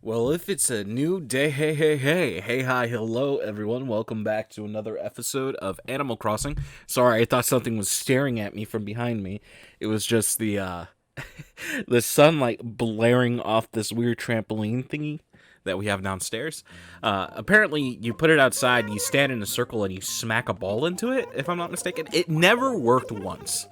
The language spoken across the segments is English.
Well, if it's a new day, hey, hi, hello, everyone. Welcome back to another episode of Animal Crossing. Sorry, I thought something was staring at me from behind me. It was just the the sunlight blaring off this weird trampoline thingy that we have downstairs. Apparently, you put it outside, you stand in a circle, and you smack a ball into it, if I'm not mistaken. It never worked once.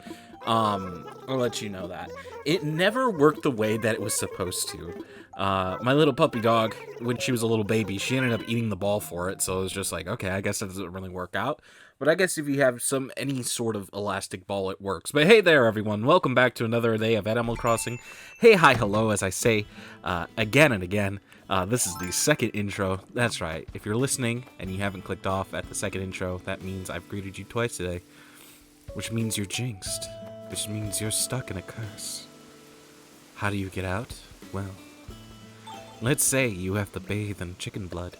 I'll let you know that. It never worked the way that it was supposed to. My little puppy dog, when she was a little baby, she ended up eating the ball for it, so it was just like, okay, I guess that doesn't really work out. But I guess if you have any sort of elastic ball, it works. But hey there, everyone. Welcome back to another day of Animal Crossing. Hey, hi, hello, as I say again and again. This is the second intro. That's right. If you're listening and you haven't clicked off at the second intro, that means I've greeted you twice today. Which means you're jinxed. Which means you're stuck in a curse. How do you get out? Well, let's say you have to bathe in chicken blood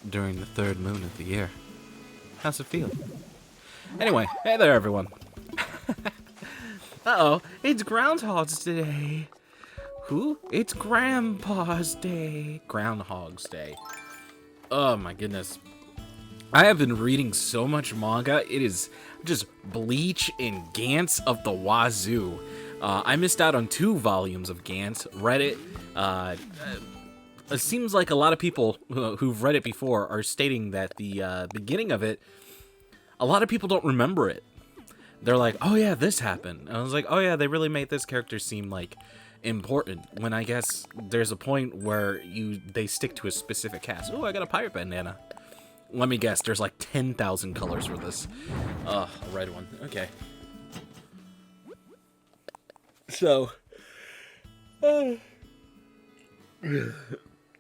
during the third moon of the year. How's it feel? Anyway, hey there, everyone. Uh-oh, it's Groundhog's Day. Who? It's Grandpa's Day. Groundhog's Day. Oh my goodness. I have been reading so much manga. It is just Bleach and Gantz of the wazoo. I missed out on 2 volumes of Gantz. Read it. It seems like a lot of people who've read it before are stating that the beginning of it, a lot of people don't remember it. They're like, oh yeah, this happened. And I was like, oh yeah, they really made this character seem like important. When I guess there's a point where they stick to a specific cast. Oh, I got a pirate bandana. Let me guess, there's like 10,000 colors for this. A red one. Okay. So,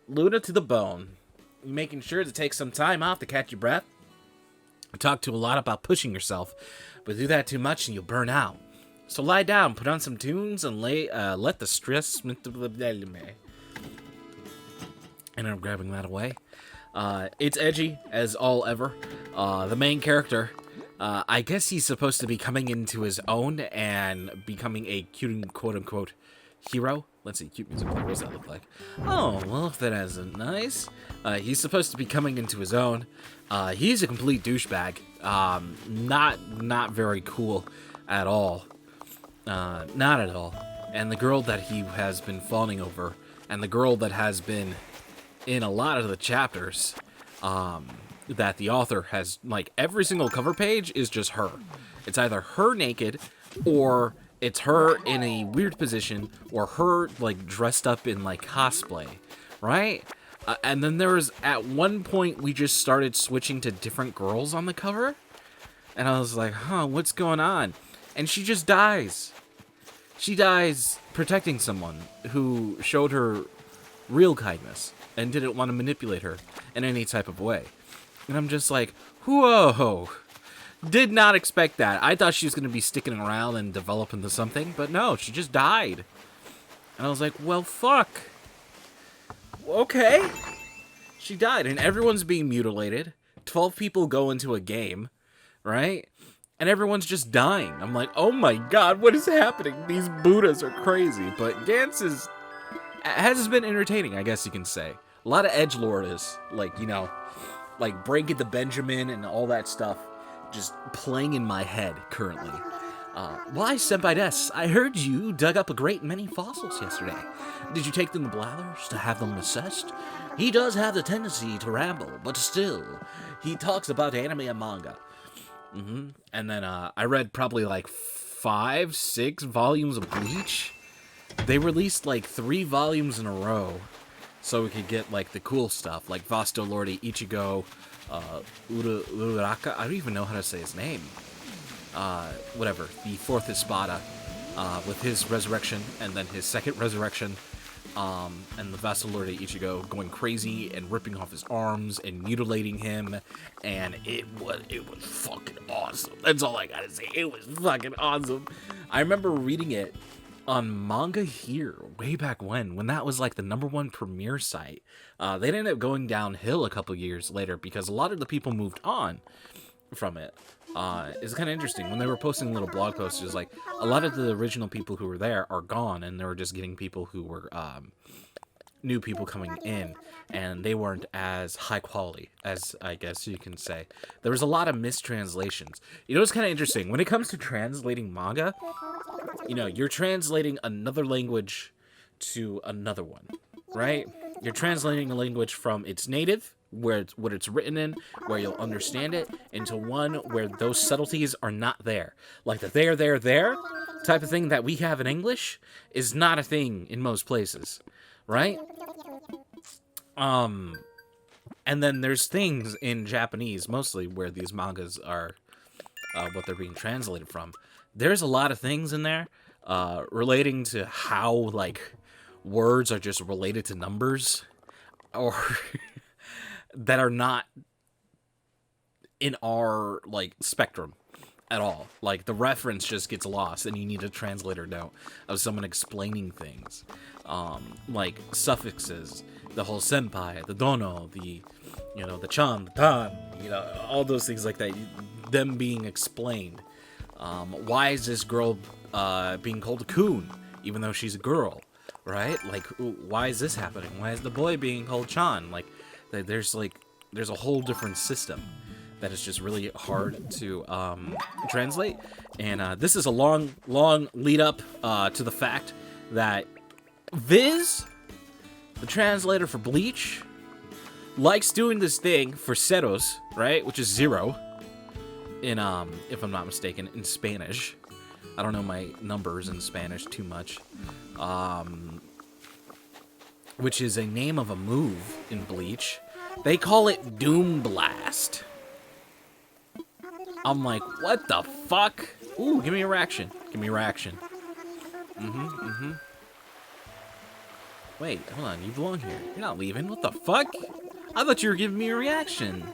Luna to the bone. Making sure to take some time off to catch your breath. I talk to a lot about pushing yourself, but do that too much and you'll burn out. So lie down, put on some tunes, and let the stress... And I'm grabbing that away. It's edgy, as all ever. The main character, I guess he's supposed to be coming into his own and becoming a cute, quote-unquote, hero. Let's see, cute music. What does that look like? Oh, well, that isn't nice. He's supposed to be coming into his own. He's a complete douchebag. Not very cool at all. Not at all. And the girl that he has been fawning over, and the girl that has been in a lot of the chapters that the author has, like, every single cover page is just her. It's either her naked, or it's her in a weird position, or her, like, dressed up in, like, cosplay, right? And then there was, at one point, we just started switching to different girls on the cover, and I was like, huh, what's going on? And she just dies. She dies protecting someone who showed her real kindness and didn't want to manipulate her in any type of way. And I'm just like, whoa, did not expect that. I thought she was going to be sticking around and develop into something, but no, she just died. And I was like, well, fuck. Okay. She died, and everyone's being mutilated. 12 people go into a game, right? And everyone's just dying. I'm like, oh my god, what is happening? These Buddhas are crazy. But Gantz has been entertaining, I guess you can say. A lot of edgelord is, like, you know, like Breaking the Benjamin and all that stuff just playing in my head currently. Why, Senpai Des, I heard you dug up a great many fossils yesterday. Did you take them to Blathers to have them assessed? He does have the tendency to ramble, but still, he talks about anime and manga. And then I read probably like 5, 6 volumes of Bleach. They released like 3 volumes in a row, so we could get like the cool stuff, like Vasto Lordi, Ichigo, Uraraka. I don't even know how to say his name. Whatever, the 4th Espada, with his resurrection, and then his second resurrection, and the Vasto Lordi Ichigo going crazy and ripping off his arms and mutilating him, and it was fucking awesome. That's all I gotta say. It was fucking awesome. I remember reading it on Manga Here way back when that was like the #1 premiere site. They ended up going downhill a couple years later because a lot of the people moved on from it. It's kind of interesting when they were posting little blog posts. It was like a lot of the original people who were there are gone, and they were just getting people who were new people coming in, and they weren't as high quality as I guess you can say. There was a lot of mistranslations. You know, it's kind of interesting when it comes to translating manga. You know, you're translating another language to another one, right? You're translating a language from its native, where it's what it's written in, where you'll understand it, into one where those subtleties are not there. Like the there type of thing that we have in English is not a thing in most places, right? And then there's things in Japanese, mostly where these mangas are what they're being translated from. There's a lot of things in there relating to how, like, words are just related to numbers, or that are not in our, like, spectrum at all. Like, the reference just gets lost, and you need a translator note of someone explaining things. Like, suffixes, the whole senpai, the dono, the, you know, the chan, the tan, you know, all those things like that, them being explained. Why is this girl being called a coon, even though she's a girl, right? Like, why is this happening? Why is the boy being called chan? Like, there's a whole different system that is just really hard to translate. And this is a long lead up to the fact that Viz, the translator for Bleach, likes doing this thing for ceros, right? Which is 0 in, if I'm not mistaken, in Spanish. I don't know my numbers in Spanish too much. Which is a name of a move in Bleach. They call it Doom Blast. I'm like, what the fuck? Ooh, give me a reaction. Give me a reaction. Wait, hold on, you belong here. You're not leaving. What the fuck? I thought you were giving me a reaction.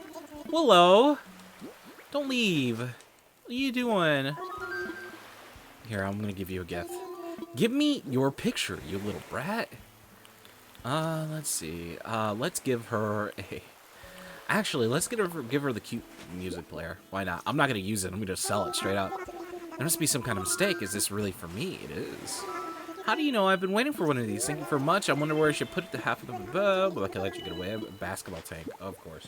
Willow, don't leave. What are you doing? Here, I'm gonna give you a gift. Give me your picture, you little brat. Let's see. Let's give her a... Actually, let's give her the cute music player. Why not? I'm not gonna use it. I'm gonna just sell it straight up. There must be some kind of mistake. Is this really for me? It is. How do you know? I've been waiting for one of these. Thank you for much. I wonder where I should put it. The half of them above. But I can let you get away. A basketball tank, of course.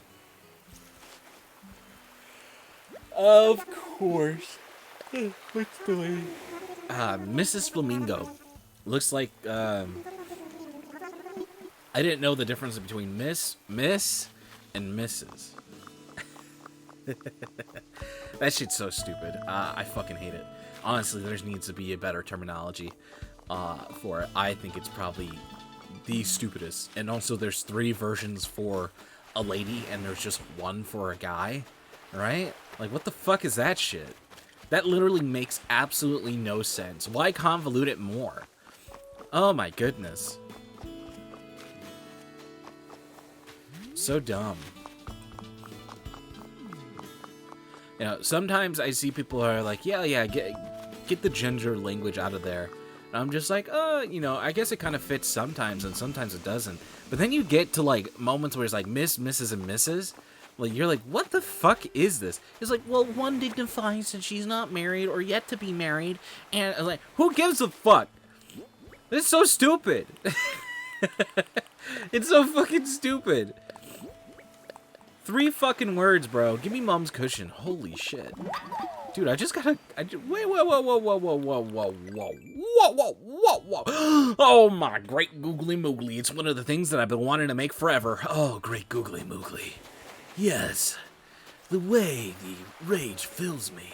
Of course. What's the lady? Mrs. Flamingo. Looks like, I didn't know the difference between Miss, and Mrs. That shit's so stupid. I fucking hate it. Honestly, there needs to be a better terminology for it. I think it's probably the stupidest. And also, there's 3 versions for a lady, and there's just 1 for a guy, right? Like, what the fuck is that shit? That literally makes absolutely no sense. Why convolute it more? Oh my goodness. So dumb. You know, sometimes I see people who are like, yeah, get the gender language out of there. And I'm just like, you know, I guess it kind of fits sometimes, and sometimes it doesn't. But then you get to, like, moments where it's like Miss, Mrs., and Mrs., like, you're like, what the fuck is this? It's like, well, one dignifies that she's not married or yet to be married. And, like, who gives a fuck? It's so stupid. It's so fucking stupid. 3 fucking words, bro. Give me mom's cushion. Holy shit. Dude, I just gotta... wait, whoa. Oh, my great googly moogly. It's one of the things that I've been wanting to make forever. Oh, great googly moogly. Yes, the way the rage fills me.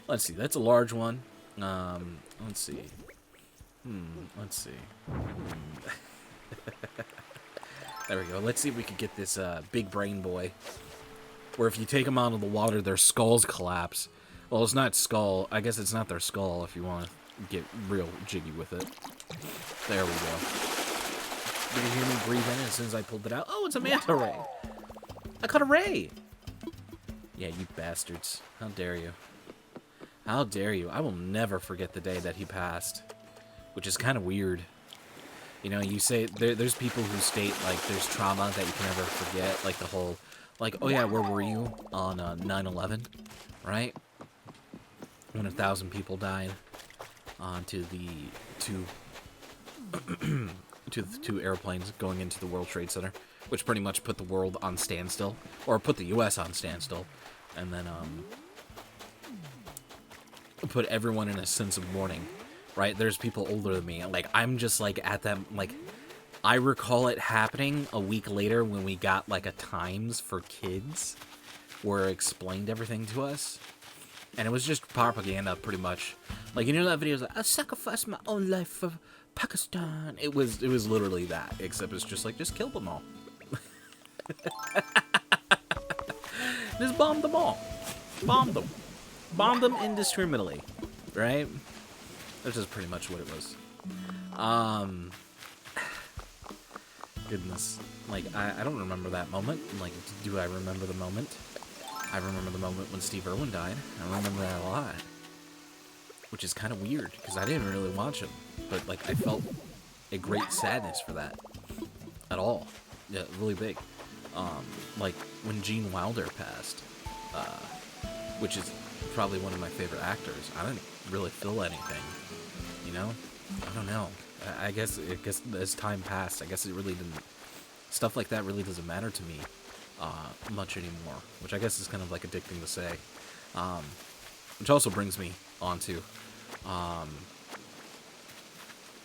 Let's see, that's a large one. Let's see. Let's see. There we go. Let's see if we can get this big brain boy. Where if you take them out of the water, their skulls collapse. Well, it's not skull. I guess it's not their skull if you want to get real jiggy with it. There we go. Did you hear me breathe in as soon as I pulled it out? Oh, it's a manta ray. I caught a ray! Yeah, you bastards. How dare you. How dare you. I will never forget the day that he passed. Which is kind of weird. You know, you say... There's people who state, like, there's trauma that you can never forget. Like, the whole... Like, oh yeah, where were you on 9/11? Right? When 1,000 people died. To two airplanes going into the World Trade Center, which pretty much put the world on standstill, or put the U.S. on standstill, and then put everyone in a sense of mourning. Right? There's people older than me, and like I'm just like at that like. I recall it happening a week later when we got like a Times for Kids, where it explained everything to us. And it was just propaganda, pretty much. Like, you know that video? Like, I sacrificed my own life for Pakistan. It was literally that, except it's just like, just kill them all. Just bomb them all. Bomb them. Bomb them indiscriminately. Right? That's just pretty much what it was. Goodness. Like, I don't remember that moment. Like, do I remember the moment? I remember the moment when Steve Irwin died. I remember that a lot. Which is kind of weird, because I didn't really watch him. But, like, I felt a great sadness for that. At all. Yeah, really big. Like, when Gene Wilder passed, which is probably one of my favorite actors, I didn't really feel anything. You know? I don't know. I guess as time passed, I guess it really didn't... Stuff like that really doesn't matter to me much anymore, which I guess is kind of like addicting to say. Which also brings me on to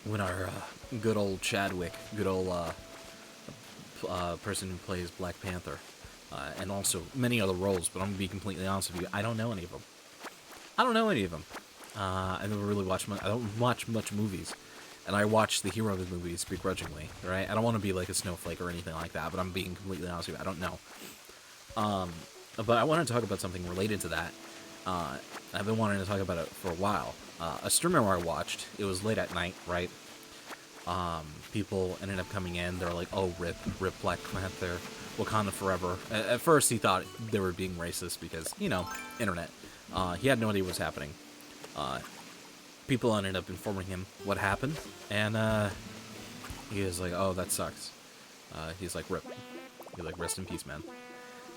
when our good old Chadwick, good old person who plays Black Panther, and also many other roles, but I'm going to be completely honest with you, I don't know any of them. I never really watch I don't watch much movies. And I watch the hero movies begrudgingly, right? I don't want to be like a snowflake or anything like that, but I'm being completely honest with you. I don't know. But I want to talk about something related to that. I've been wanting to talk about it for a while. A streamer I watched, it was late at night, right? People ended up coming in. They're like, oh, rip Black Panther, Wakanda forever. At first, he thought they were being racist because, you know, internet. He had no idea what was happening. People ended up informing him what happened, and he was like, oh, that sucks. He's like, rip. He's like, rest in peace, man.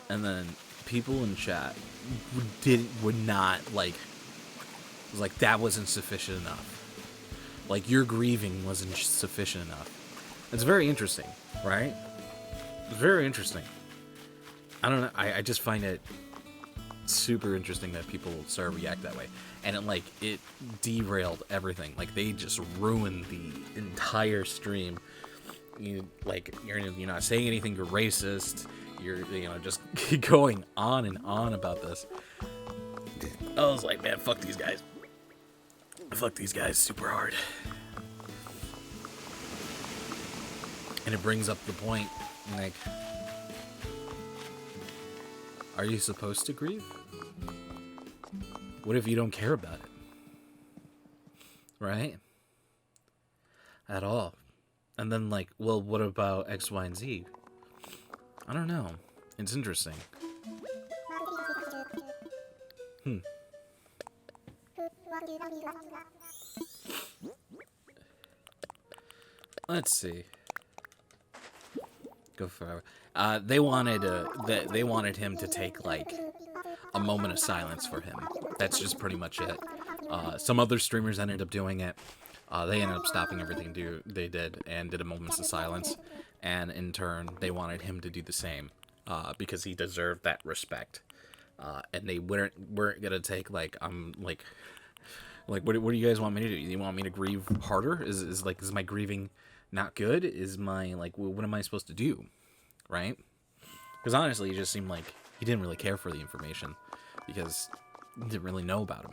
And then people in chat would not, like, was like, that wasn't sufficient enough. Like, your grieving wasn't sufficient enough. It's very interesting, right? It's very interesting. I don't know, I just find it super interesting that people start to react that way. And it derailed everything. Like, they just ruined the entire stream. You're not saying anything, you're racist, you're just going on and on about this. I was like, man, fuck these guys. Fuck these guys super hard. And it brings up the point, like, are you supposed to grieve? What if you don't care about it? Right? At all. And then, like, well, what about X, Y, and Z? I don't know. It's interesting. Let's see. Go for it. They wanted him to take, like, a moment of silence for him. That's just pretty much it. Some other streamers ended up doing it. They ended up stopping everything they did and did a moment of silence. And in turn, they wanted him to do the same because he deserved that respect. And they weren't gonna take, like, what do you guys want me to do? You want me to grieve harder? Is my grieving not good? Is my, like, what am I supposed to do? Right? Because honestly, it just seemed like he didn't really care for the information because he didn't really know about him.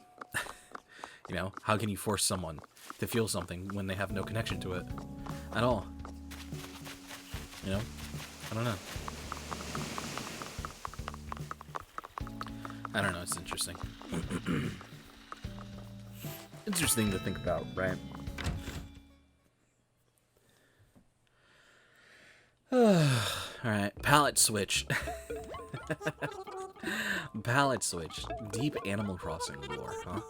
You know, how can you force someone to feel something when they have no connection to it at all? You know? I don't know. I don't know, it's interesting. Interesting to think about, right? Alright, palette switch. Palette switch. Deep Animal Crossing lore, huh?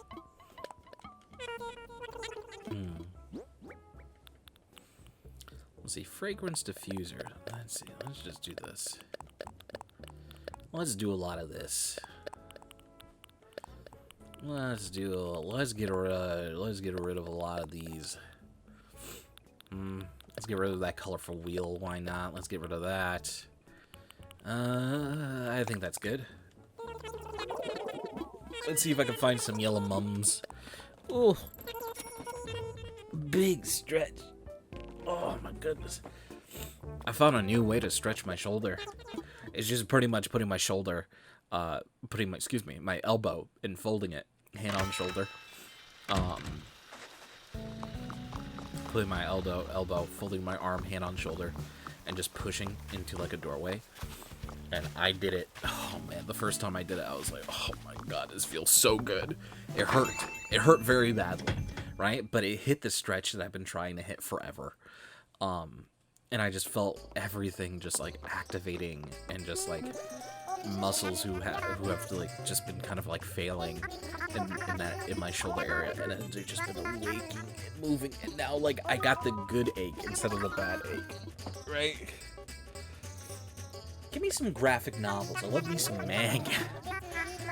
Let's see, fragrance diffuser. Let's see, let's just do this. Let's do a lot of this. Let's get rid of a lot of these. Let's get rid of that colorful wheel. Why not? Let's get rid of that. I think that's good. Let's see if I can find some yellow mums. Oh, big stretch. Oh my goodness. I found a new way to stretch my shoulder. It's just pretty much putting my shoulder, my elbow and folding it, hand on shoulder. Putting my elbow, folding my arm, hand on shoulder, and just pushing into like a doorway. And I did it. Oh man, the first time I did it, I was like, oh my god, this feels so good. It hurt. It hurt very badly, right? But it hit the stretch that I've been trying to hit forever. And I just felt everything just like activating, and just like muscles who have like just been kind of like failing in my shoulder area, and they've just been awaking and moving, and now like I got the good ache instead of the bad ache, right? Give me some graphic novels. I love me some manga.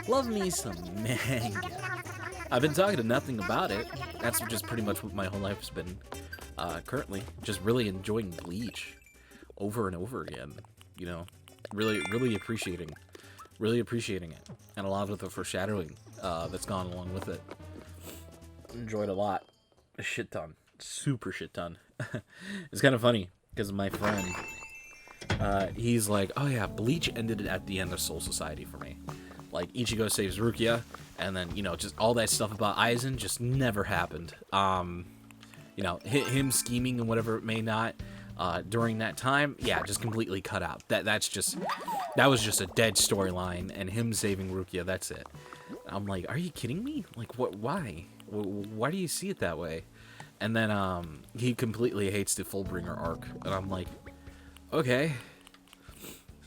Love me some manga. I've been talking to nothing about it. That's just pretty much what my whole life's been. Currently, just really enjoying Bleach over and over again. You know, really appreciating it, and a lot of the foreshadowing that's gone along with it. Enjoyed a lot, a shit ton, super shit ton. It's kind of funny because my friend, he's like, oh yeah, Bleach ended at the end of Soul Society for me. Like Ichigo saves Rukia, and then just all that stuff about Aizen just never happened. Him scheming and whatever it may not during that time, yeah, just completely cut out. That was just a dead storyline, and him saving Rukia, that's it. I'm like, are you kidding me? Like, what? Why? Why do you see it that way? And then he completely hates the Fullbringer arc, and I'm like, okay.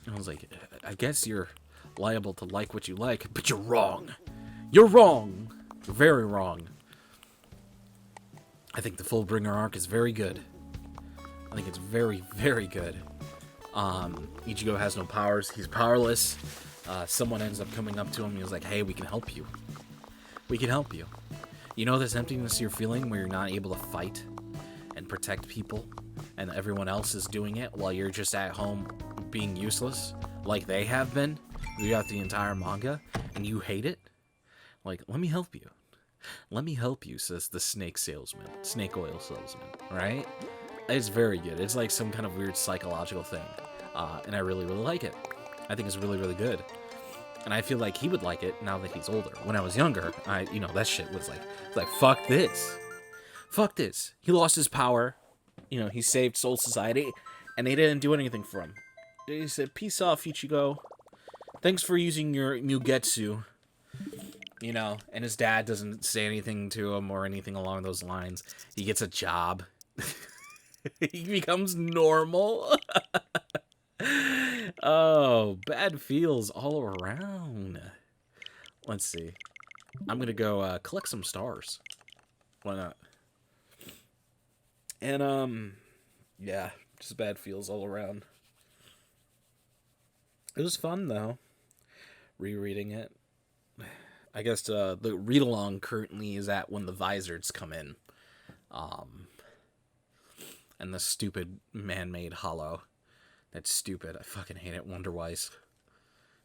And I was like, I guess you're liable to like what you like, but you're wrong. You're wrong. You're very wrong. I think the Fullbringer arc is very good. I think it's very, very good. Ichigo has no powers. He's powerless. Someone ends up coming up to him and he's like, hey, we can help you. We can help you. You know this emptiness you're feeling where you're not able to fight and protect people, and everyone else is doing it while you're just at home being useless, like they have been throughout the entire manga, and you hate it? Like, let me help you. Let me help you, says the snake oil salesman, right? It's very good. It's like some kind of weird psychological thing, and I really, really like it. I think it's really, really good, and I feel like he would like it now that he's older. When I was younger, that shit was like, fuck this. Fuck this. He lost his power. He saved Soul Society, and they didn't do anything for him. They said, peace off, Ichigo. Thanks for using your Mugetsu. And his dad doesn't say anything to him or anything along those lines. He gets a job. He becomes normal. Oh, bad feels all around. Let's see. I'm gonna go collect some stars. Why not? And yeah, just bad feels all around. It was fun though, rereading it. I guess the read-along currently is at when the Visors come in. And the stupid man-made hollow. That's stupid. I fucking hate it. Wonderwise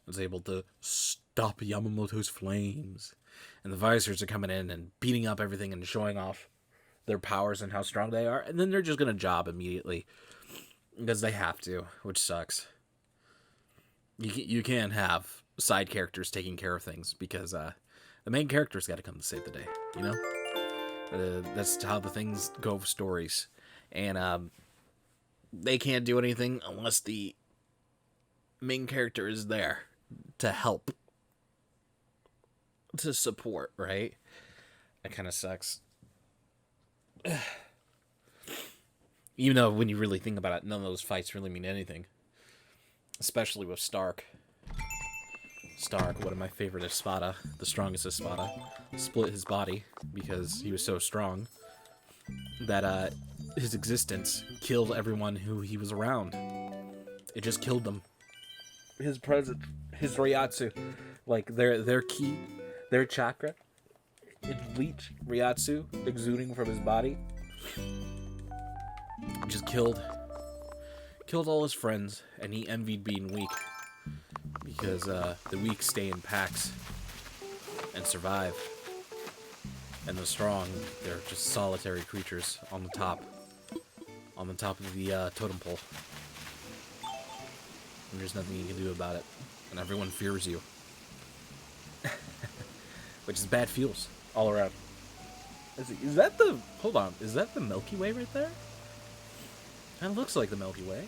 was able to stop Yamamoto's flames. And the Visors are coming in and beating up everything and showing off their powers and how strong they are. And then they're just going to job immediately. Because they have to, which sucks. You can't have side characters taking care of things because the main character's got to come to save the day, that's how the things go for stories. And they can't do anything unless the main character is there to help, to support, right? That kind of sucks. Even though when you really think about it, none of those fights really mean anything. Especially with Stark. One of my favorite Espada, the strongest Espada, split his body because he was so strong that his existence killed everyone who he was around. It just killed them. His presence, his Ryatsu, like their ki, their chakra, it bleached Ryatsu exuding from his body. just killed all his friends, and he envied being weak because the weak stay in packs and survive, and the strong, they're just solitary creatures on the top of the totem pole, and there's nothing you can do about it, and everyone fears you. Which is bad fuels all around. Is that the... Hold on. Is that the Milky Way right there? That looks like the Milky Way.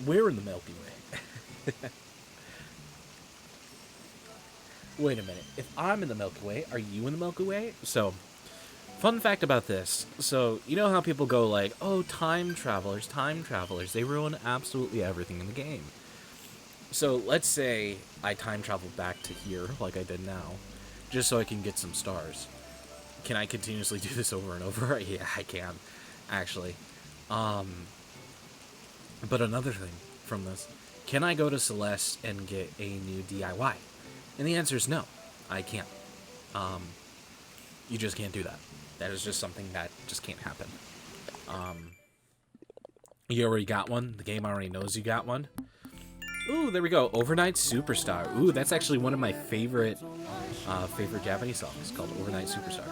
Where in the Milky Way? Wait a minute. If I'm in the Milky Way, are you in the Milky Way? So, fun fact about this. So, you know how people go like, oh, time travelers, they ruin absolutely everything in the game. So, let's say I time travel back to here, like I did now, just so I can get some stars. Can I continuously do this over and over? Yeah, I can, actually. But another thing from this, can I go to Celeste and get a new DIY? And the answer is no, I can't. You just can't do that. That is just something that just can't happen. You already got one. The game already knows you got one. Ooh, there we go. Overnight Superstar. Ooh, that's actually one of my favorite Japanese songs, called Overnight Superstar.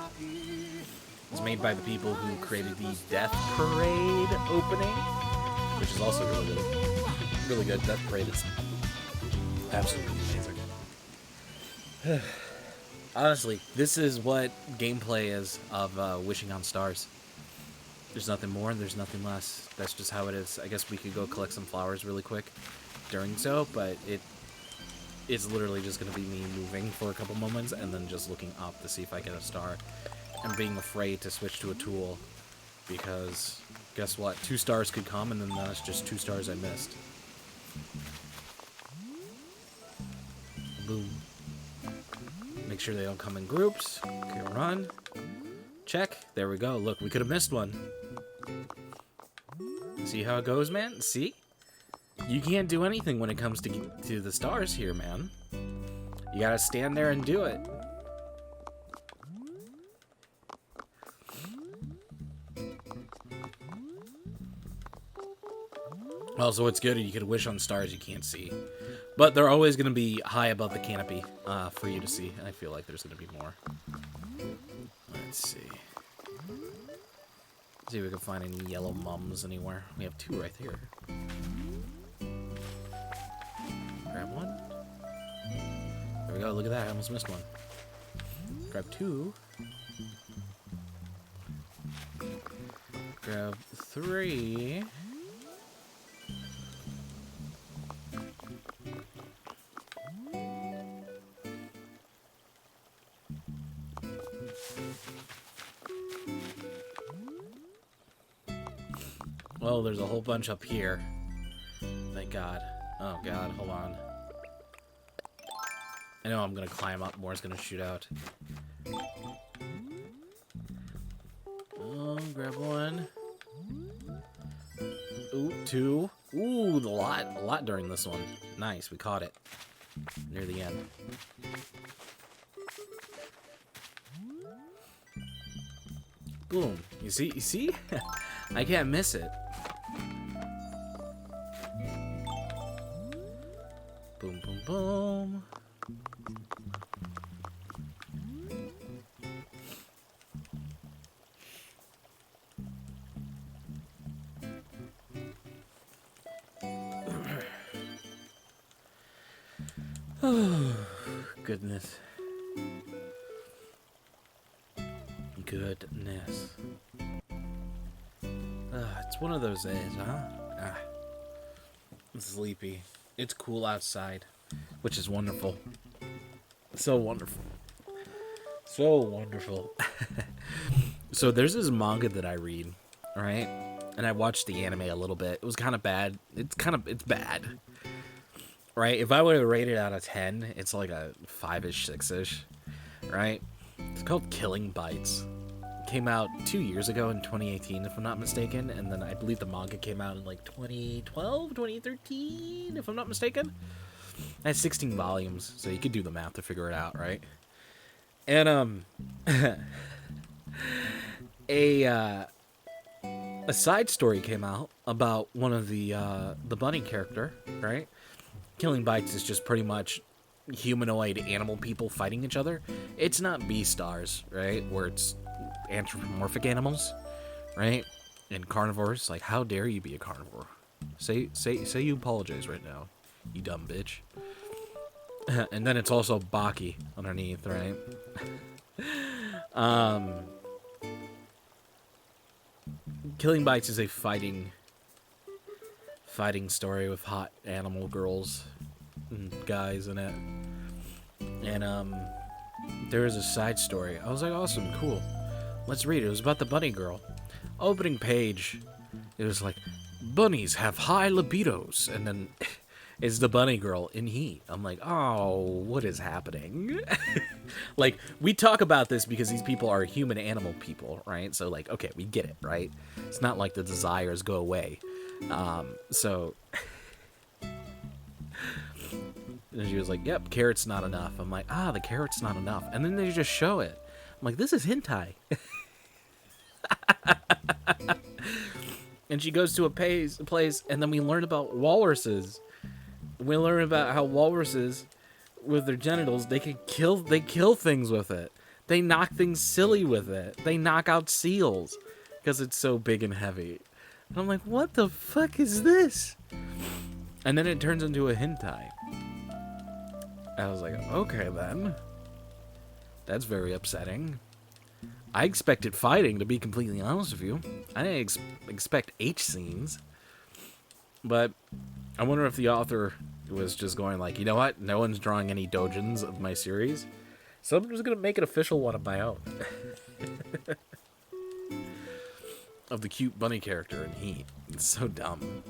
It's made by the people who created the Death Parade opening, which is also really good. Really good. Death Parade is absolutely amazing. Honestly, this is what gameplay is of Wishing on Stars. There's nothing more, and there's nothing less. That's just how it is. I guess we could go collect some flowers really quick during so, but it's literally just going to be me moving for a couple moments and then just looking up to see if I get a star and being afraid to switch to a tool, because guess what? 2 stars could come, and then that's just 2 stars I missed. Boom. Make sure they don't come in groups. Okay, run. Check. There we go. Look, we could have missed one. See how it goes, man? See? You can't do anything when it comes to the stars here, man. You gotta stand there and do it. Also, it's good you could wish on stars you can't see. But they're always going to be high above the canopy for you to see. And I feel like there's going to be more. Let's see. See if we can find any yellow mums anywhere. We have 2 right here. Grab one. There we go. Look at that. I almost missed one. Grab 2. Grab 3. Oh, there's a whole bunch up here. Thank God. Oh God, hold on. I know I'm gonna climb up, more's gonna shoot out. Oh, grab 1. Ooh, 2. Ooh, a lot during this one. Nice, we caught it. Near the end. Boom. You see? I can't miss it. Boom, boom, boom. Oh, goodness. Goodness. It's one of those days, huh? I'm sleepy. It's cool outside, which is wonderful. So wonderful. So wonderful. So there's this manga that I read, right? And I watched the anime a little bit. It was kind of bad. It's bad. Right? If I would have rated it out of 10, it's like a 5-ish, 6-ish. Right? It's called Killing Bites. It came out 2 years ago in 2018, if I'm not mistaken. And then I believe the manga came out in like 2012, 2013, if I'm not mistaken. It has 16 volumes, so you could do the math to figure it out, right? And, a side story came out about one of the bunny character, right? Killing Bites is just pretty much humanoid animal people fighting each other. It's not Beastars, right? Where it's anthropomorphic animals, right? And carnivores. Like, how dare you be a carnivore? Say you apologize right now, you dumb bitch. And then it's also Baki underneath, right? Killing Bites is a fighting story with hot animal girls and guys in it. And there is a side story. I was like, awesome, cool. Let's read it. It was about the bunny girl. Opening page, it was like, bunnies have high libidos, and then it's the bunny girl in heat. I'm like, oh, what is happening? Like, we talk about this because these people are human animal people, right? So, like, okay, we get it, right? It's not like the desires go away. So and she was like, yep, carrot's not enough. I'm like, the carrot's not enough. And then they just show it. I'm like, this is hentai. And she goes to a place, and then we learn about walruses. We learn about how walruses, with their genitals, they kill things with it. They knock things silly with it. They knock out seals because it's so big and heavy. And I'm like, what the fuck is this? And then it turns into a hentai. I was like, okay then. That's very upsetting. I expected fighting, to be completely honest with you. I didn't expect H scenes. But I wonder if the author was just going like, you know what? No one's drawing any doujins of my series, so I'm just going to make an official one of my own. Of the cute bunny character in Heat. It's so dumb.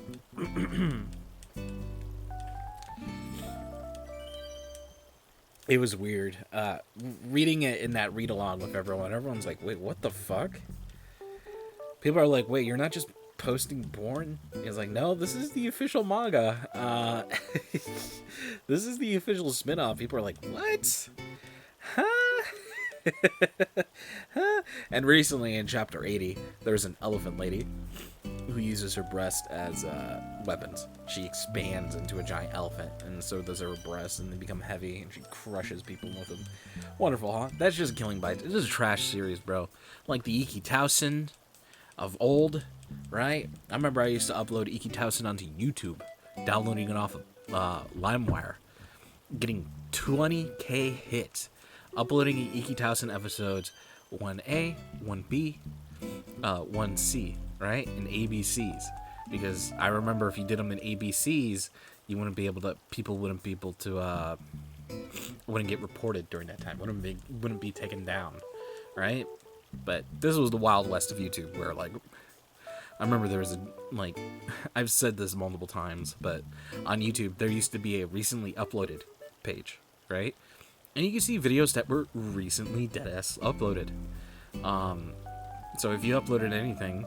It was weird. Reading it in that read-along with everyone, everyone's like, wait, what the fuck? People are like, wait, you're not just posting porn? It's like, no, this is the official manga. This is the official spin-off. People are like, what? Huh? Huh? And recently in chapter 80, there's an elephant lady who uses her breast as weapons. She expands into a giant elephant, and so does her breasts, and they become heavy, and she crushes people with them. Wonderful, huh? That's just Killing Bites. It is a trash series, bro. Like the Iki Towson of old, right? I remember I used to upload Iki Towson onto YouTube, downloading it off of LimeWire, getting 20k hits, uploading Iki Towson episodes 1A, 1B, 1C, right? In ABCs. Because I remember if you did them in ABCs, you wouldn't be able to, people wouldn't be able to, wouldn't get reported during that time. Wouldn't be taken down, right? But this was the Wild West of YouTube, where, like, I remember there was like, I've said this multiple times, but on YouTube, there used to be a recently uploaded page, right? And you can see videos that were recently deadass uploaded. So if you uploaded anything,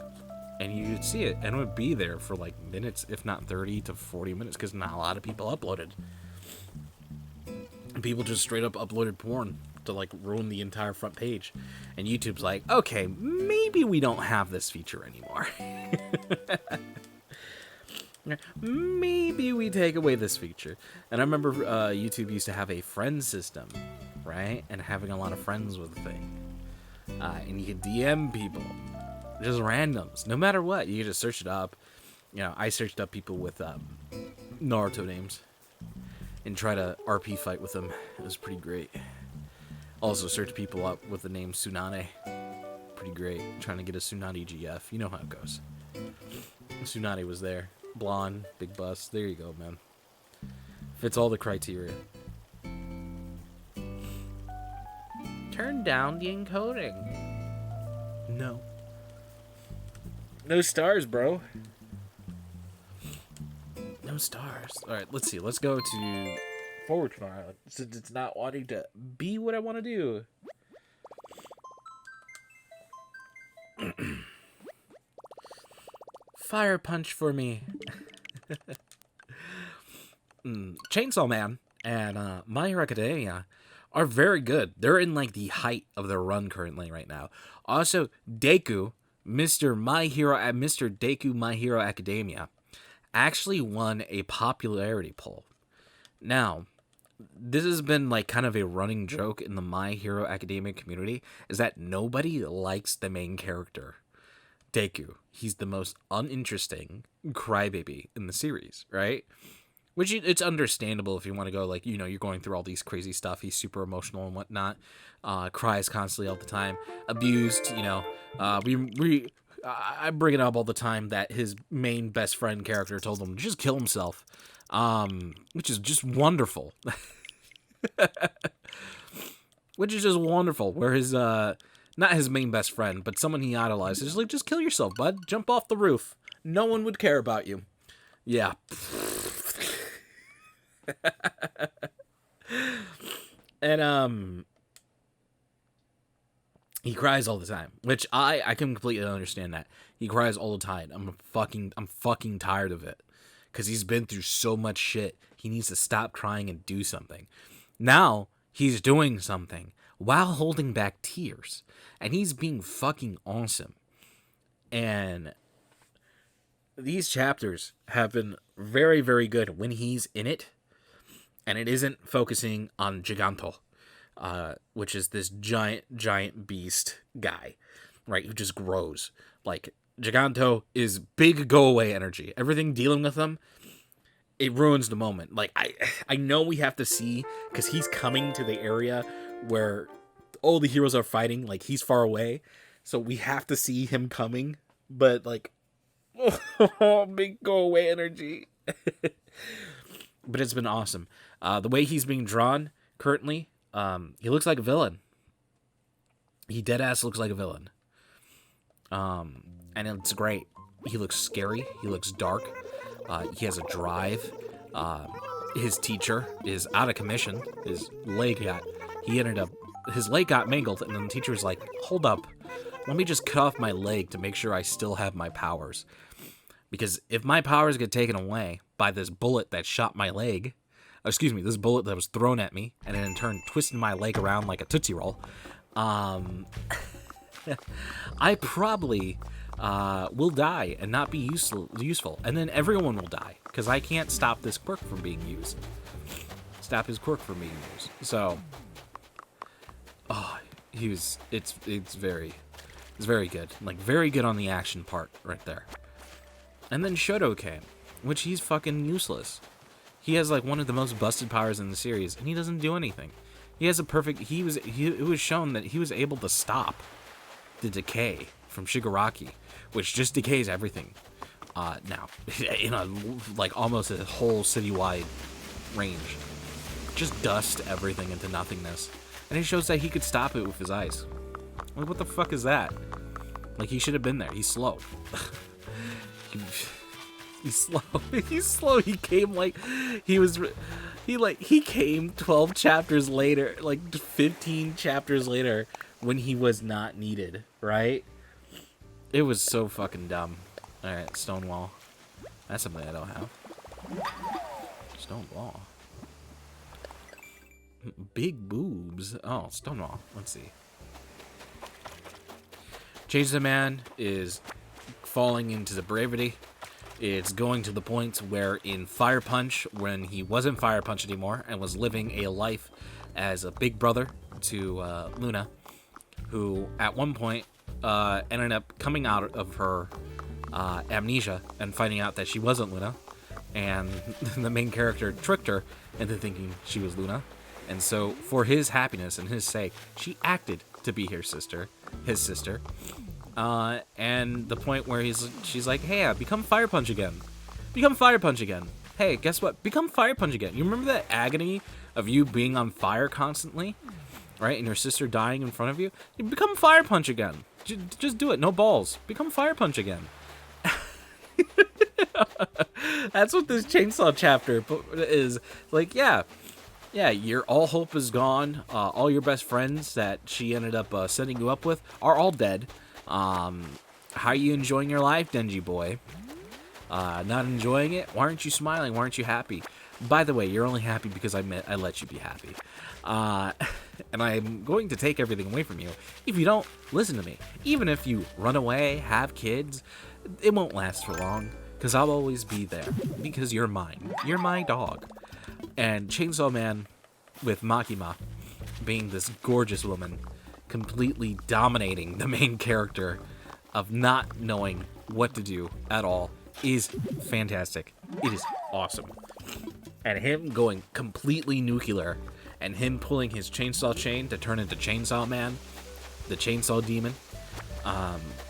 and you could see it, and it would be there for like minutes, if not 30 to 40 minutes, because not a lot of people uploaded. And people just straight up uploaded porn to like ruin the entire front page. And YouTube's like, okay, maybe we don't have this feature anymore. Maybe we take away this feature. And I remember YouTube used to have a friend system, right? And having a lot of friends was a thing. And you could DM people. Just randoms. No matter what. You could just search it up. You know, I searched up people with Naruto names. And try to RP fight with them. It was pretty great. Also search people up with the name Tsunade. Pretty great. Trying to get a Tsunade GF. You know how it goes. Tsunade was there. Blonde, big bust. There you go, man. Fits all the criteria. Turn down the encoding. No. No stars, bro. No stars. Alright, let's see. Let's go to Fortune Island, since it's not wanting to be what I want to do. Fire punch for me. Chainsaw Man and My Hero Academia are very good. They're in like the height of their run currently right now. Also, Deku, Mr. Deku My Hero Academia actually won a popularity poll. Now, this has been like kind of a running joke in the My Hero Academia community, is that nobody likes the main character, Deku. He's the most uninteresting crybaby in the series, right? Which it's understandable if you want to go like, you're going through all these crazy stuff. He's super emotional and whatnot. Cries constantly all the time. Abused, I bring it up all the time that his main best friend character told him to just kill himself. Which is just wonderful. Which is just wonderful. Where his, not his main best friend, but someone he idolizes, is like, just kill yourself, bud. Jump off the roof. No one would care about you. Yeah. And he cries all the time, which I can completely understand that. He cries all the time. I'm fucking tired of it, because he's been through so much shit. He needs to stop crying and do something. Now he's doing something while holding back tears, and he's being fucking awesome. And these chapters have been very, very good when he's in it. And it isn't focusing on Giganto, which is this giant beast guy, right? Who just grows. Like, Giganto is big go-away energy. Everything dealing with him, it ruins the moment. Like, I know we have to see, because he's coming to the area where all the heroes are fighting. Like, he's far away. So we have to see him coming. But, like, oh, big go-away energy. But it's been awesome. The way he's being drawn currently, he looks like a villain. He deadass looks like a villain. And it's great. He looks scary. He looks dark. He has a drive. His teacher is out of commission. His leg got mangled, and then the teacher was like, hold up. Let me just cut off my leg to make sure I still have my powers. Because if my powers get taken away by this bullet that shot my leg, this bullet that was thrown at me, and then in turn twisted my leg around like a Tootsie Roll, I probably will die and not be useful. And then everyone will die, because I can't stop this quirk from being used. So, it's very good. Like, very good on the action part right there. And then Shoto came, which he's fucking useless. He has like one of the most busted powers in the series, and he doesn't do anything. He has it was shown that he was able to stop the decay from Shigaraki, which just decays everything. Now, in a, like, almost a whole citywide range. Just dust everything into nothingness. And it shows that he could stop it with his eyes. Like, what the fuck is that? Like, he should have been there. He's slow. He's slow. He's slow. He came he came 12 chapters later, like 15 chapters later, when he was not needed, right? It was so fucking dumb. Alright, Stonewall. That's something I don't have. Stonewall. Big boobs. Oh, Stonewall. Let's see. Change the Man is falling into the bravity. It's going to the point where in Fire Punch, when he wasn't Fire Punch anymore and was living a life as a big brother to Luna, who at one point ended up coming out of her amnesia and finding out that she wasn't Luna, and the main character tricked her into thinking she was Luna, and so for his happiness and his sake, she acted to be his sister. And the point where she's like, hey, become Fire Punch again. Become Fire Punch again. Hey, guess what? Become Fire Punch again. You remember that agony of you being on fire constantly? Right? And your sister dying in front of you? You become Fire Punch again. Just do it. No balls. Become Fire Punch again. That's what this chainsaw chapter is. Like, yeah, your all hope is gone. All your best friends that she ended up setting you up with are all dead. How are you enjoying your life, Denji boy? Not enjoying it? Why aren't you smiling? Why aren't you happy? By the way, you're only happy because I let you be happy. and I'm going to take everything away from you if you don't listen to me. Even if you run away, have kids, it won't last for long, because I'll always be there, because you're mine. You're my dog. And Chainsaw Man, with Makima being this gorgeous woman, completely dominating the main character of not knowing what to do at all, is fantastic. It is awesome. And him going completely nuclear, and him pulling his chainsaw chain to turn into Chainsaw Man, the chainsaw demon,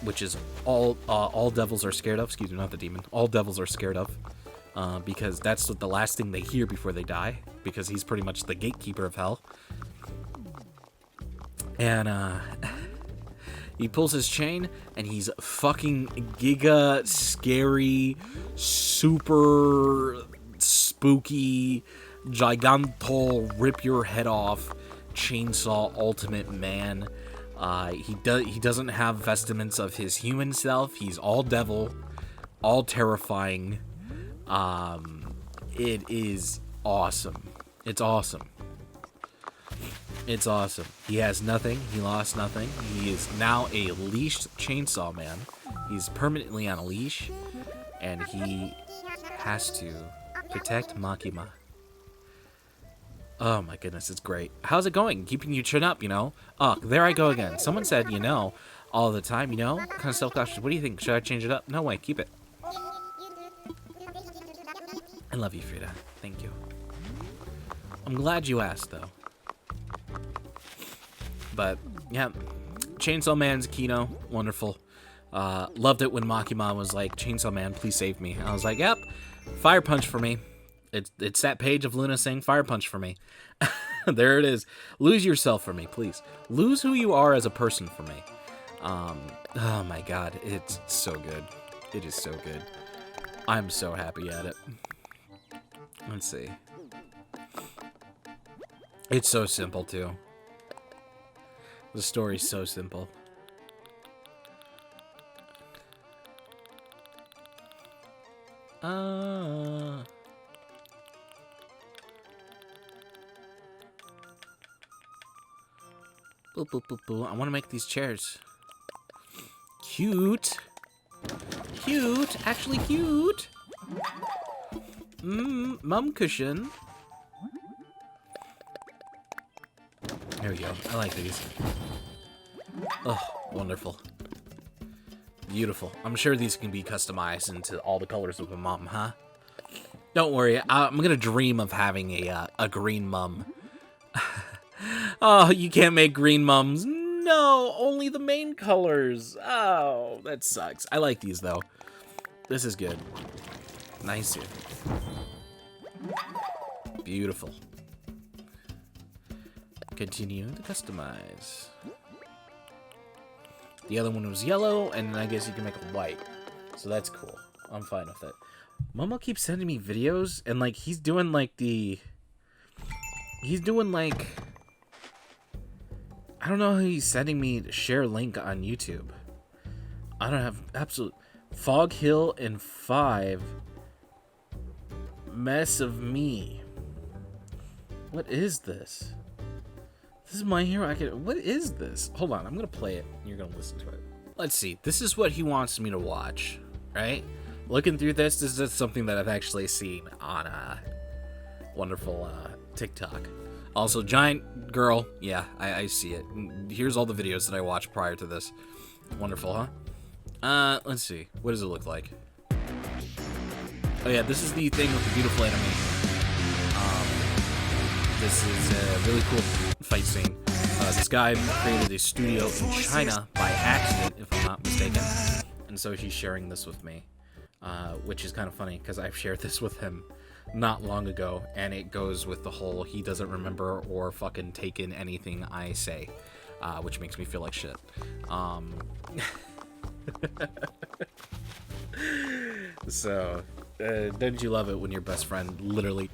which is all devils are scared of. Excuse me, not the demon. All devils are scared of, because that's the last thing they hear before they die, because he's pretty much the gatekeeper of hell. And he pulls his chain, and he's fucking giga scary, super spooky, giganto, rip your head off chainsaw ultimate man. He doesn't have vestments of his human self. He's all devil, all terrifying. It is awesome. It's awesome. It's awesome. He has nothing. He lost nothing. He is now a leashed chainsaw man. He's permanently on a leash, and he has to protect Makima. Oh my goodness, it's great. How's it going? Keeping you chin up, you know? Oh, there I go again. Someone said, you know, all the time, you know? Kind of self-conscious. What do you think? Should I change it up? No way, keep it. I love you, Frida. Thank you. I'm glad you asked, though. But, yeah, Chainsaw Man's Kino, wonderful. Loved it when Makima was like, Chainsaw Man, please save me. I was like, yep, fire punch for me. It's that page of Luna saying fire punch for me. There it is. Lose yourself for me, please. Lose who you are as a person for me. Oh my god, it's so good. It is so good. I'm so happy at it. Let's see. It's so simple, too. The story's so simple. Boo, boo, boo, boo. I want to make these chairs. Cute. Cute. Actually cute. Mum cushion. There we go. I like these. Oh, wonderful. Beautiful. I'm sure these can be customized into all the colors of a mum, huh? Don't worry. I'm going to dream of having a green mum. Oh, you can't make green mums. No, only the main colors. Oh, that sucks. I like these, though. This is good. Nice. Beautiful. Continue to customize. The other one was yellow, and I guess you can make it white. So that's cool. I'm fine with it. Momo keeps sending me videos, and, like, he's doing, like, I don't know who he's sending me to share link on YouTube. I don't have absolute... Fog Hill and 5. Mess of Me. What is this? This is My Hero Academia. What is this? Hold on, I'm gonna play it. You're gonna listen to it. Let's see. This is what he wants me to watch, right? Looking through this is just something that I've actually seen on wonderful TikTok. Also, Giant Girl. Yeah, I see it. Here's all the videos that I watched prior to this. Wonderful, huh? Let's see. What does it look like? Oh yeah, this is the thing with the beautiful animation. This is a really cool fight scene. This guy created a studio in China by accident, if I'm not mistaken. And so he's sharing this with me, which is kind of funny because I've shared this with him not long ago, and it goes with the whole he doesn't remember or fucking take in anything I say, which makes me feel like shit. So, don't you love it when your best friend literally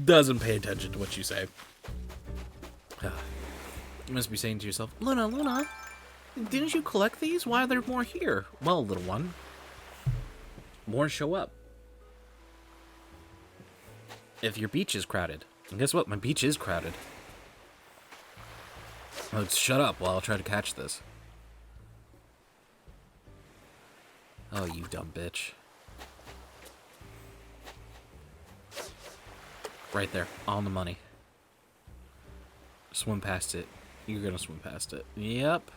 doesn't pay attention to what you say? You must be saying to yourself, Luna, didn't you collect these? Why are there more here? Well, little one, more show up. If your beach is crowded. And guess what? My beach is crowded. Let's shut up while I'll try to catch this. Oh, you dumb bitch. Right there, on the money. Swim past it. You're gonna swim past it. Yep.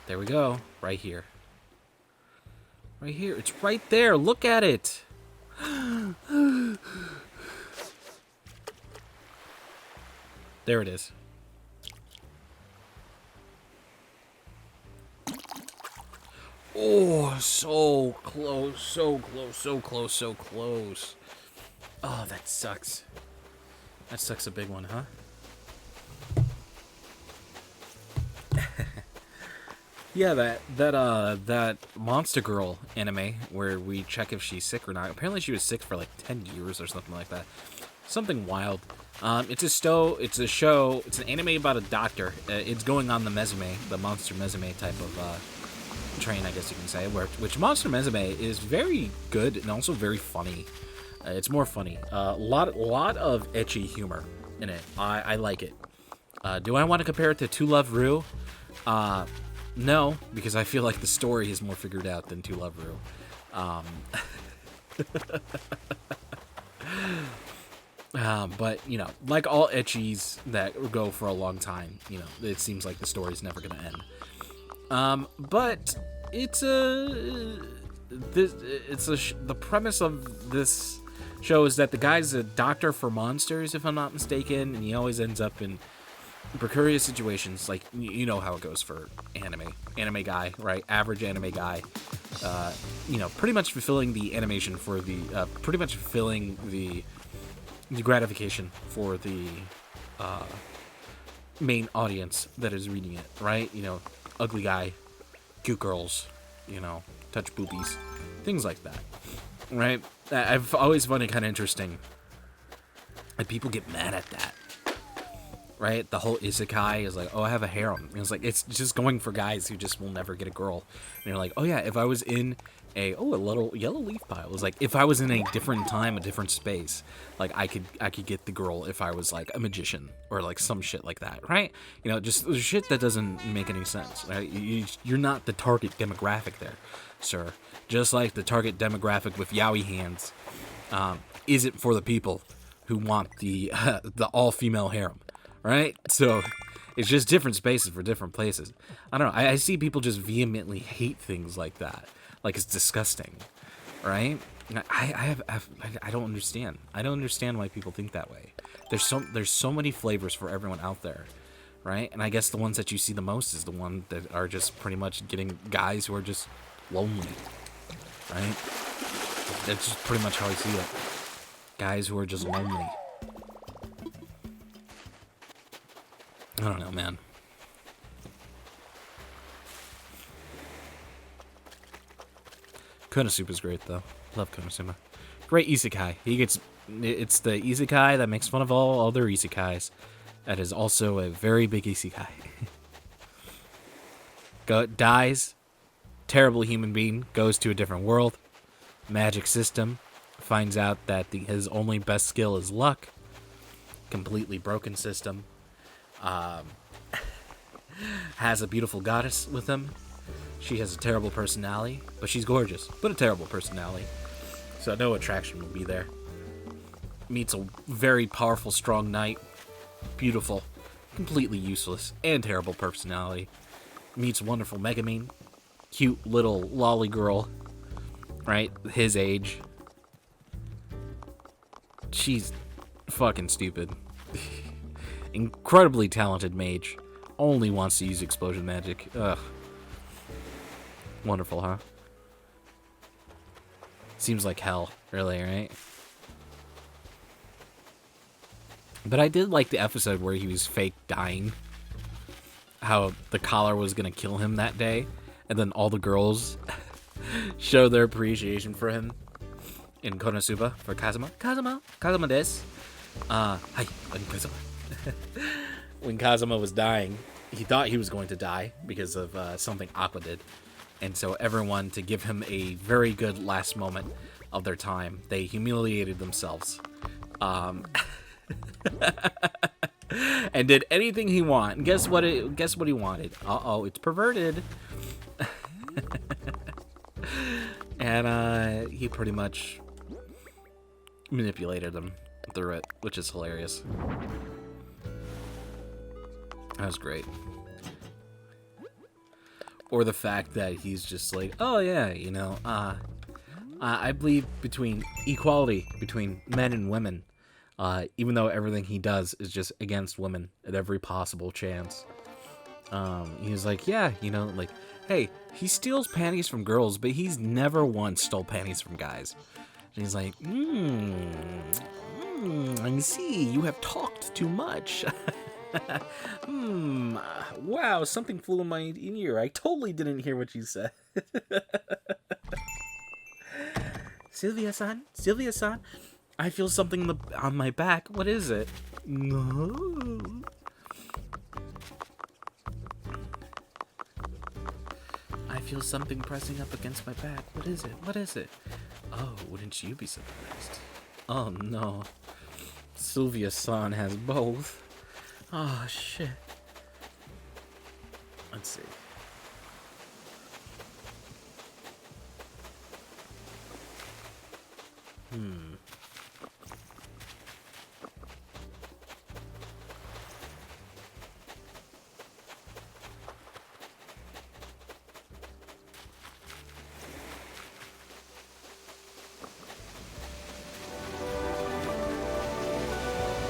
There we go. Right here. Right here. It's right there. Look at it. There it is. Oh, so close, so close, so close, so close. Oh, that sucks. That sucks a big one, huh? Yeah, that Monster Girl anime where we check if she's sick or not. Apparently she was sick for like 10 years or something like that. Something wild. It's a show, it's an anime about a doctor. It's going on the Mezume, the Monster Mezume type of train, I guess you can say, which Monster Mezume is very good and also very funny. It's more funny. A lot of ecchi humor in it. I like it. Do I want to compare it to To Love Ru? No, because I feel like the story is more figured out than To Love Ru. But, you know, like all ecchis that go for a long time, you know, it seems like the story's never going to end. But it's the premise of this show is that the guy's a doctor for monsters, if I'm not mistaken, and he always ends up in precarious situations. Like, you know how it goes for anime guy, right? Average anime guy, you know, pretty much fulfilling the animation for the pretty much fulfilling the gratification for the main audience that is reading it, right? You know, ugly guy, cute girls, you know, touch boobies, things like that, right? I've always found it kind of interesting that people get mad at that, right? The whole isekai is like, oh, I have a harem. And it's like, it's just going for guys who just will never get a girl. And you're like, oh yeah, if I was in a little yellow leaf pile. It was like, if I was in a different time, a different space, like I could get the girl if I was like a magician or like some shit like that, right? You know, just shit that doesn't make any sense, right? You're not the target demographic there, sir. Just like the target demographic with yaoi hands isn't for the people who want the all-female harem, right? So it's just different spaces for different places. I don't know. I see people just vehemently hate things like that. Like, it's disgusting, right? I don't understand. I don't understand why people think that way. There's so many flavors for everyone out there, right? And I guess the ones that you see the most is the one that are just pretty much getting guys who are just lonely, right? That's just pretty much how I see it. Guys who are just lonely. I don't know, man. Konosuba is great, though. Love Konosuba. Great isekai. It's the isekai that makes fun of all other isekais. That is also a very big isekai. Dies. Terrible human being. Goes to a different world. Magic system. Finds out that his only best skill is luck. Completely broken system. Has a beautiful goddess with him. She has a terrible personality, but she's gorgeous, but a terrible personality. So no attraction will be there. Meets a very powerful, strong knight. Beautiful, completely useless, and terrible personality. Meets wonderful Megumin. Cute little lolly girl, right? His age. She's fucking stupid. Incredibly talented mage. Only wants to use explosion magic. Ugh. Wonderful, huh? Seems like hell, really, right? But I did like the episode where he was fake dying. How the collar was gonna kill him that day. And then all the girls show their appreciation for him in Konosuba for Kazuma. Kazuma desu. Hi, I'm Kazuma. When Kazuma was dying, he thought he was going to die because of something Aqua did. And so everyone, to give him a very good last moment of their time, they humiliated themselves. and did anything he wanted. And guess what? Guess what he wanted? Uh-oh, it's perverted. And he pretty much manipulated him through it, which is hilarious. That was great. Or the fact that he's just like, oh yeah, you know, I believe between equality between men and women, even though everything he does is just against women at every possible chance. He's like, yeah, you know, like, hey, he steals panties from girls, but he's never once stole panties from guys. And he's like, I see, you have talked too much. Wow, something flew in my ear. I totally didn't hear what you said. Sylvia-san, I feel something on my back. What is it? No. I feel something pressing up against my back. What is it? What is it? Oh, wouldn't you be surprised? Oh no. Sylvia-san has both. Oh shit. Let's see.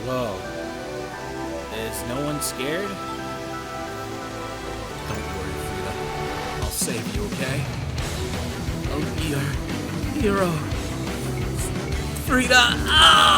Whoa. Is no one scared? Don't worry, Frida. I'll save you, okay? I'll be your hero. Frida! Ah!